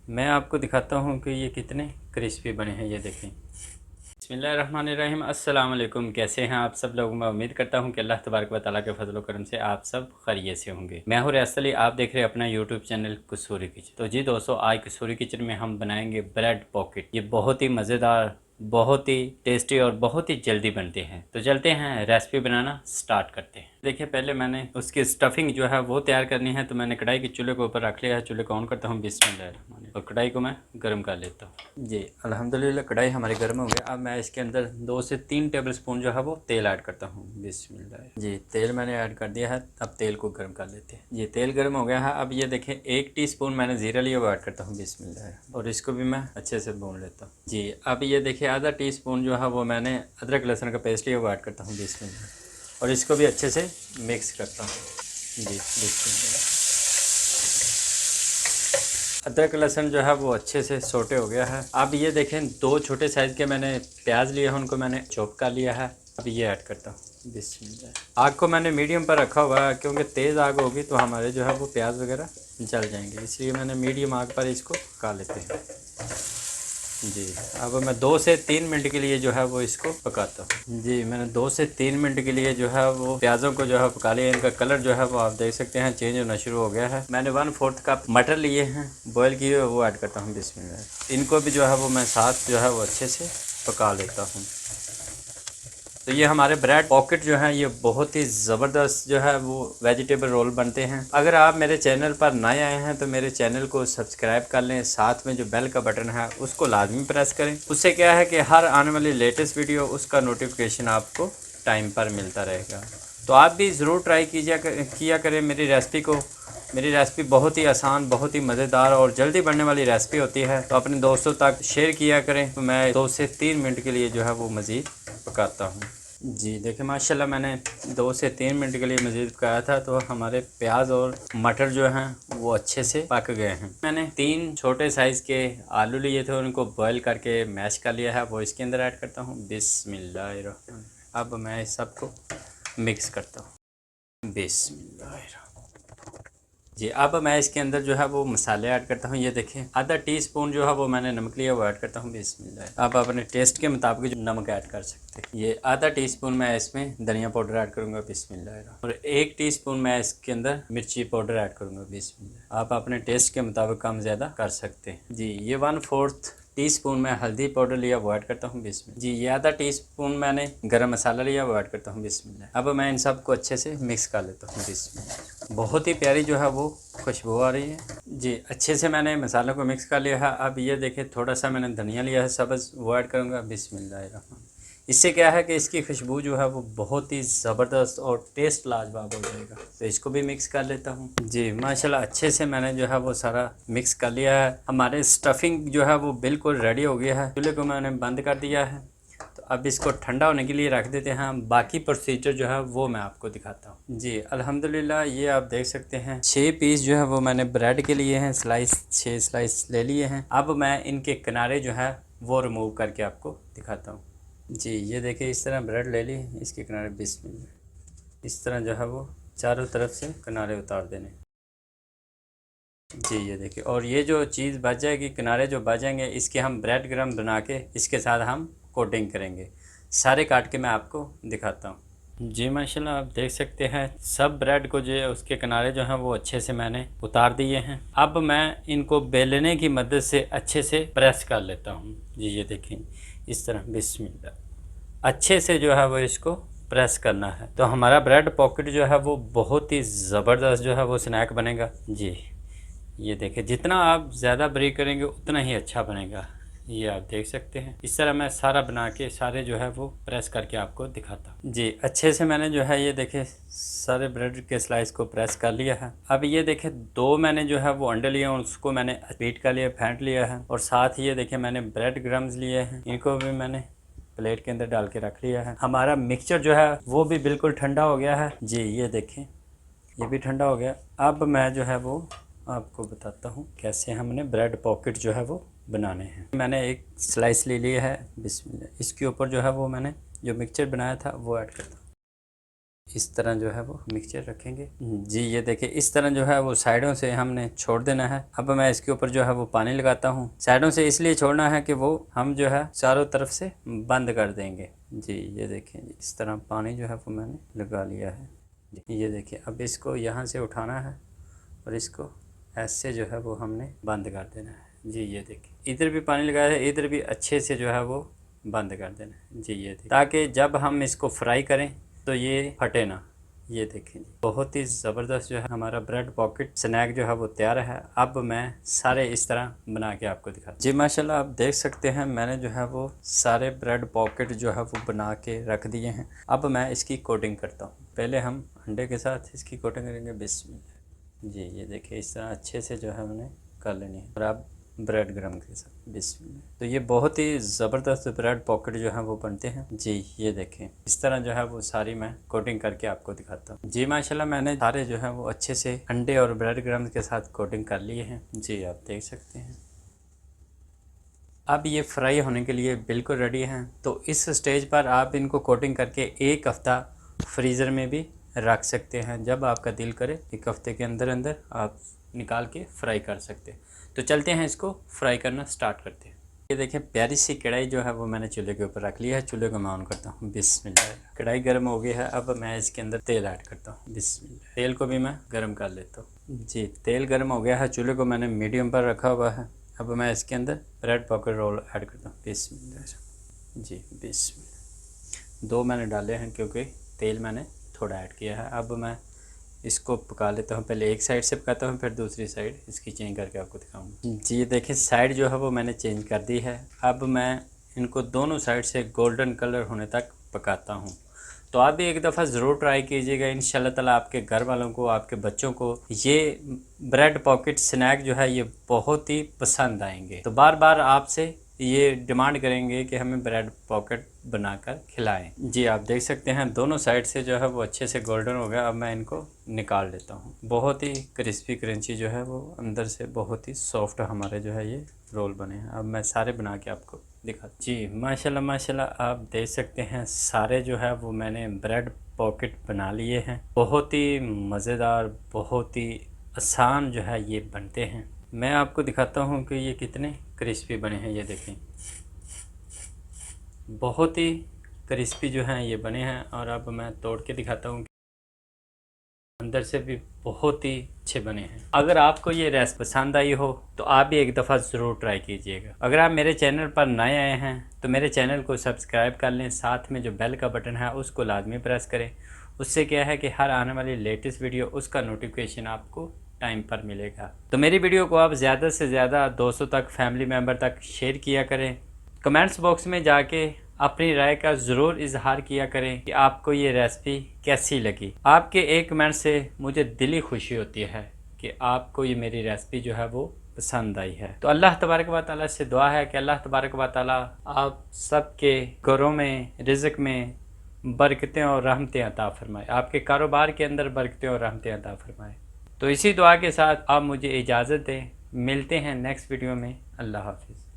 मैं आपको दिखाता हूँ कि ये कितने क्रिस्पी बने हैं। ये देखें। बिस्मिल्लाहिर्रहमानिर्रहीम। अस्सलाम वालेकुम। कैसे हैं आप सब लोग? मैं उम्मीद करता हूँ कि अल्लाह तबारक व तआला के फजल करम से आप सब खैरियत से होंगे। मैं हूँ रियासत अली, आप देख रहे हैं अपना यूट्यूब चैनल कसूरी किचन। तो जी दोस्तों, आज कसूरी किचन में हम बनाएंगे ब्रेड पॉकेट। ये बहुत ही मज़ेदार, बहुत ही टेस्टी और बहुत ही जल्दी बनते हैं। तो चलते हैं रेसिपी बनाना स्टार्ट करते हैं। देखिए, पहले मैंने उसकी स्टफिंग जो है वो तैयार करनी है। तो मैंने कढ़ाई के चूल्हे को ऊपर रख लिया है। चूल्हे को ऑन करता हूँ बिस्मिल्लाह, और कढ़ाई को मैं गर्म कर लेता हूँ। जी अल्हम्दुलिल्लाह, कढ़ाई हमारी गर्म हो गई। अब मैं इसके अंदर 2 से 3 टेबल स्पून जो है वो तेल ऐड करता हूँ। बिस्मिल्लाह। जी तेल मैंने ऐड कर दिया है। अब तेल को गर्म कर लेते हैं। ये तेल गर्म हो गया है। अब ये देखें, 1 टीस्पून मैंने ज़ीरा लिया वो ऐड करता हूँ। बिस्मिल्लाह। और इसको भी मैं अच्छे से भून लेता हूँ। जी अब ये देखिए, आधा टीस्पून जो है वो मैंने अदरक लहसुन का पेस्ट लिया वो ऐड करता हूँ। बिस्मिल्लाह। और इसको भी अच्छे से मिक्स करता हूँ। जी बिस्मिल्लाह। अदरक लहसुन जो है वो अच्छे से सोटे हो गया है। अब ये देखें, 2 छोटे साइज़ के मैंने प्याज लिए हैं, उनको मैंने चॉप कर लिया है। अब ये ऐड करता हूँ। बिस्मिल्लाह। आग को मैंने मीडियम पर रखा हुआ है, क्योंकि तेज़ आग होगी तो हमारे जो है वो प्याज वगैरह जल जाएंगे, इसलिए मैंने मीडियम आग पर इसको पका लेते हैं। जी अब मैं 2 से 3 मिनट के लिए जो है वो इसको पकाता हूँ। जी मैंने 2 से 3 मिनट के लिए जो है वो प्याज़ों को जो है पका लिया। इनका कलर जो है वो आप देख सकते हैं चेंज होना शुरू हो गया है। मैंने 1/4 कप मटर लिए हैं बॉयल किए हुए, वो ऐड करता हूँ। बिस्मिल्लाह। इनको भी जो है वो मैं साथ जो है वो अच्छे से पका लेता हूँ। तो ये हमारे ब्रेड पॉकेट जो हैं ये बहुत ही ज़बरदस्त जो है वो वेजिटेबल रोल बनते हैं। अगर आप मेरे चैनल पर नए आए हैं तो मेरे चैनल को सब्सक्राइब कर लें, साथ में जो बेल का बटन है उसको लाजमी प्रेस करें। उससे क्या है कि हर आने वाली लेटेस्ट वीडियो उसका नोटिफिकेशन आपको टाइम पर मिलता रहेगा। तो आप भी ज़रूर ट्राई किया करें मेरी रेसिपी को। मेरी रेसिपी बहुत ही आसान, बहुत ही मज़ेदार और जल्दी बनने वाली रेसिपी होती है। तो अपने दोस्तों तक शेयर किया करें। तो मैं 2 से 3 मिनट के लिए जो है वो मज़ीद पकाता हूँ। जी देखिए, माशाल्लाह मैंने 2 से 3 मिनट के लिए मज़ीद पकाया था, तो हमारे प्याज और मटर जो हैं वो अच्छे से पक गए हैं। मैंने 3 छोटे साइज़ के आलू लिए थे, उनको बॉयल करके मैश कर लिया है, वो इसके अंदर ऐड करता हूँ। बिस्मिल्लाह। अब मैं इस सबको मिक्स करता हूँ। बिस्मिल्लाह। जी अब मैं इसके अंदर जो है वो मसाले ऐड करता हूँ। ये देखें, आधा टीस्पून जो है वो मैंने नमक लिया वो ऐड करता हूँ। बिस्मिल्लाह। आप अपने टेस्ट के मुताबिक जो नमक ऐड कर सकते हैं। ये आधा टीस्पून मैं इसमें धनिया पाउडर ऐड करूँगा। बिस्मिल्लाह। और 1 टीस्पून मैं इसके अंदर मिर्ची पाउडर ऐड करूँगा। बिस्मिल्लाह। आप अपने टेस्ट के मुताबिक कम ज़्यादा कर सकते हैं। जी ये 1/4 टीस्पून मैं हल्दी पाउडर लिया वो ऐड करता हूँ। बिस्मिल्लाह। जी ये आधा टीस्पून मैंने गरम मसाला लिया वो ऐड करता हूँ। बिस्मिल्लाह। अब मैं इन सब को अच्छे से मिक्स कर लेता हूँ। बिस्मिल्लाह। बहुत ही प्यारी जो है वो खुशबू आ रही है। जी अच्छे से मैंने मसालों को मिक्स कर लिया है। अब ये देखें, थोड़ा सा मैंने धनिया लिया है सब्ज़, वो ऐड करूँगा। बिस्मिल्लाह। इससे क्या है कि इसकी खुशबू जो है वो बहुत ही ज़बरदस्त और टेस्ट लाजवाब हो जाएगा। तो इसको भी मिक्स कर लेता हूँ। जी माशाल्लाह, अच्छे से मैंने जो है वो सारा मिक्स कर लिया है। हमारे स्टफिंग जो है वो बिल्कुल रेडी हो गया है। चूल्हे को मैंने बंद कर दिया है। तो अब इसको ठंडा होने के लिए रख देते हैं। बाकी प्रोसीजर जो है वो मैं आपको दिखाता हूँ। जी अल्हम्दुलिल्लाह, ये आप देख सकते हैं 6 पीस जो है वो मैंने ब्रेड के लिए हैं, स्लाइस 6 स्लाइस ले लिए हैं। अब मैं इनके किनारे जो है वो रिमूव करके आपको दिखाता हूँ। जी ये देखिए, इस तरह ब्रेड ले ली, इसके किनारे बिस्मिल्लाह इस तरह जो है वो चारों तरफ से किनारे उतार देने। जी ये देखिए, और ये जो चीज़ बच जाएगी, किनारे जो बच जाएंगे, इसके हम ब्रेड क्रम्ब बना के इसके साथ हम कोटिंग करेंगे। सारे काट के मैं आपको दिखाता हूँ। जी माशाल्लाह, आप देख सकते हैं सब ब्रेड को जो है उसके किनारे जो हैं वो अच्छे से मैंने उतार दिए हैं। अब मैं इनको बेलने की मदद से अच्छे से प्रेस कर लेता हूँ। जी ये देखें, इस तरह बिस्मिल्लाह अच्छे से जो है वो इसको प्रेस करना है। तो हमारा ब्रेड पॉकेट जो है वो बहुत ही ज़बरदस्त जो है वो स्नैक बनेगा। जी ये देखिए, जितना आप ज़्यादा ब्रेक करेंगे उतना ही अच्छा बनेगा। ये आप देख सकते हैं, इस तरह मैं सारा बना के सारे जो है वो प्रेस करके आपको दिखाता हूँ। जी अच्छे से मैंने जो है ये देखे सारे ब्रेड के स्लाइस को प्रेस कर लिया है। अब ये देखे, 2 मैंने जो है वो अंडे लिए हैं, उसको मैंने बीट कर लिया, फेंट लिया है। और साथ ही ये देखे मैंने ब्रेड क्रम्स लिए हैं, इनको भी मैंने प्लेट के अंदर डाल के रख लिया है। हमारा मिक्सचर जो है वो भी बिल्कुल ठंडा हो गया है। जी ये देखें, ये भी ठंडा हो गया। अब मैं जो है वो आपको बताता हूँ कैसे हमने ब्रेड पॉकेट जो है वो बनाने हैं। मैंने एक स्लाइस ले लिया है। बिस्मिल्लाह। इसके ऊपर जो है वो मैंने जो मिक्सचर बनाया था वो ऐड करता हूँ। इस तरह जो है वो मिक्सचर रखेंगे जी। ये देखिए इस तरह जो है वो साइडों से हमने छोड़ देना है। अब मैं इसके ऊपर जो है वो पानी लगाता हूँ। साइडों से इसलिए छोड़ना है कि वो हम जो है चारों तरफ से बंद कर देंगे जी। ये देखिए जी, इस तरह पानी जो है वो मैंने लगा लिया है। ये देखिए अब इसको यहाँ से उठाना है और इसको ऐसे जो है वो हमने बंद कर देना है जी। ये देखिए इधर भी पानी लगाया है, इधर भी अच्छे से जो है वो बंद कर देना है जी। ये देखिए ताकि जब हम इसको फ्राई करें तो ये फटे ना। ये देखें बहुत ही ज़बरदस्त जो है हमारा ब्रेड पॉकेट स्नैक जो है वो तैयार है। अब मैं सारे इस तरह बना के आपको दिखा जी। माशाल्लाह आप देख सकते हैं मैंने जो है वो सारे ब्रेड पॉकेट जो है वो बना के रख दिए हैं। अब मैं इसकी कोटिंग करता हूँ। पहले हम अंडे के साथ इसकी कोटिंग करेंगे बिस्मिल्लाह जी। ये देखिए इस तरह अच्छे से जो है हमने कर लेनी है। और अब ब्रेड गरम के साथ बिस्मिल्लाह। तो ये बहुत ही ज़बरदस्त ब्रेड पॉकेट जो है वो बनते हैं जी। ये देखें इस तरह जो है वो सारी मैं कोटिंग करके आपको दिखाता हूँ जी। माशाल्लाह मैंने सारे जो है वो अच्छे से अंडे और ब्रेड गरम के साथ कोटिंग कर लिए हैं जी। आप देख सकते हैं अब ये फ्राई होने के लिए बिल्कुल रेडी हैं। तो इस स्टेज पर आप इनको कोटिंग करके 1 हफ़्ता फ्रीज़र में भी रख सकते हैं। जब आपका दिल करे 1 हफ़्ते के अंदर अंदर आप निकाल के फ्राई कर सकते हैं। तो चलते हैं इसको फ्राई करना स्टार्ट करते हैं। ये देखिए प्यारी सी कढ़ाई जो है वो मैंने चूल्हे के ऊपर रख लिया है। चूल्हे को मैं ऑन करता हूँ बिस्मिल्लाह। कढ़ाई गर्म हो गई है। अब मैं इसके अंदर तेल ऐड करता हूँ बिस्मिल्लाह। तेल को भी मैं गर्म कर लेता हूँ जी। तेल गर्म हो गया है। चूल्हे को मैंने मीडियम पर रखा हुआ है। अब मैं इसके अंदर ब्रेड पॉकेट रोल ऐड करता हूँ बिस्मिल्लाह जी। बिस्मिल्लाह 2 मैंने डाले हैं क्योंकि तेल मैंने थोड़ा ऐड किया है। अब मैं इसको पका लेता हूँ। पहले एक साइड से पकाता हूँ फिर दूसरी साइड इसकी चेंज करके आपको दिखाऊंगा जी। ये देखिए साइड जो है वो मैंने चेंज कर दी है। अब मैं इनको दोनों साइड से गोल्डन कलर होने तक पकाता हूँ। तो आप भी एक दफ़ा ज़रूर ट्राई कीजिएगा। इंशाल्लाह ताला आपके घर वालों को आपके बच्चों को ये ब्रेड पॉकेट स्नैक जो है ये बहुत ही पसंद आएंगे। तो बार बार आपसे ये डिमांड करेंगे कि हमें ब्रेड पॉकेट बनाकर खिलाएं जी। आप देख सकते हैं दोनों साइड से जो है वो अच्छे से गोल्डन हो गया। अब मैं इनको निकाल लेता हूँ। बहुत ही क्रिस्पी क्रंची जो है वो अंदर से बहुत ही सॉफ्ट हमारे जो है ये रोल बने हैं। अब मैं सारे बना के आपको दिखा जी। माशाल्लाह माशाल्लाह आप देख सकते हैं सारे जो है वो मैंने ब्रेड पॉकेट बना लिए हैं। बहुत ही मज़ेदार बहुत ही आसान जो है ये बनते हैं। मैं आपको दिखाता हूँ कि ये कितने क्रिस्पी बने हैं। ये देखें बहुत ही क्रिस्पी जो हैं ये बने हैं। और अब मैं तोड़ के दिखाता हूँ अंदर से भी बहुत ही अच्छे बने हैं। अगर आपको ये रेसिपी पसंद आई हो तो आप भी एक दफ़ा ज़रूर ट्राई कीजिएगा। अगर आप मेरे चैनल पर नए आए हैं तो मेरे चैनल को सब्सक्राइब कर लें। साथ में जो बेल का बटन है उसको लाजमी प्रेस करें। उससे क्या है कि हर आने वाली लेटेस्ट वीडियो उसका नोटिफिकेशन आपको टाइम पर मिलेगा। तो मेरी वीडियो को आप ज़्यादा से ज़्यादा दोस्तों तक फैमिली मेम्बर तक शेयर किया करें। कमेंट्स बॉक्स में जाके अपनी राय का ज़रूर इजहार किया करें कि आपको ये रेसिपी कैसी लगी। आपके एक कमेंट से मुझे दिली खुशी होती है कि आपको ये मेरी रेसिपी जो है वो पसंद आई है। तो अल्लाह तबारक व तआला से दुआ है कि अल्लाह तबारक व तआला आप सबके घरों में रिज़्क़ में बरकतें और रहमतें अता फरमाए। आपके कारोबार के अंदर बरकतें और रहमतें अता फरमाए। तो इसी दुआ के साथ आप मुझे इजाज़त दें। मिलते हैं नेक्स्ट वीडियो में। अल्लाह हाफिज़।